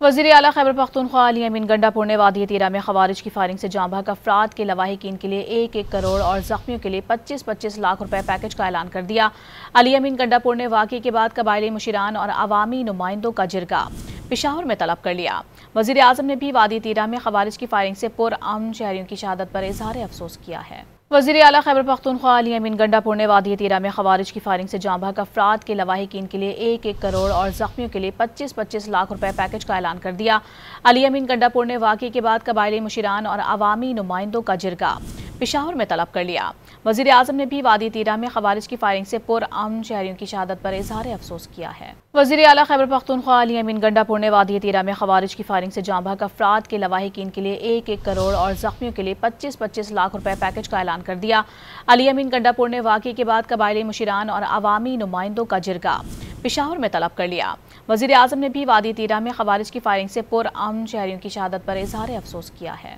وزیر اعلیٰ خیبر پختونخوا علی امین گنڈاپور نے وادی تیرہ میں خوارج کی فائرنگ سے جاں بحق افراد کے لواحقین کے لیے 1-1 کروڑ اور زخمیوں کے لیے 25-25 لاکھ روپے پیکج کا اعلان کر دیا۔ علی امین گنڈاپور نے واقعے کے بعد قبائلی مشیران اور عوامی نمائندوں کا جرگہ پشاور میں طلب کر لیا۔ وزیر اعظم نے بھی وادی تیرہ میں خوارج کی فائرنگ سے پرامن شہریوں کی شہادت پر اظہار افسوس کیا ہے۔ وزیر اعلیٰ خیبر پختونخوا علی امین گنڈاپور نے وادی تیرہ میں خوارج کی فائرنگ سے جاں بحق افراد کے لواحقین کے لیے 1-1 کروڑ اور زخمیوں کے لیے 25-25 لاکھ روپے پیکج کا اعلان کر دیا۔ علی امین گنڈاپور نے واقعے کے بعد قبائلی مشیران اور عوامی نمائندوں کا جرگہ پشاور میں طلب کر لیا۔ وزیر اعظم نے بھی وادی تیرہ میں خوارج کی فائرنگ سے پرامن شہریوں کی شہادت پر اظہار افسوس کیا ہے۔ وزیر اعلیٰ خیبر پختونخوا علی امین گنڈاپور نے وادی تیرہ میں خوارج کی فائرنگ سے جاں بحق افراد کے لواحقین کے لیے 1-1 کروڑ اور زخمیوں کے لیے 25-25 لاکھ روپے پیکج کا اعلان کر دیا۔ علی امین گنڈاپور نے واقعے کے بعد قبائلی مشیران اور عوامی نمائندوں کا جرگہ پشاور میں طلب کر لیا۔ وزیر اعظم نے بھی وادی تیرہ میں خوارج کی فائرنگ سے پرامن شہریوں کی شہادت پر اظہار افسوس کیا ہے۔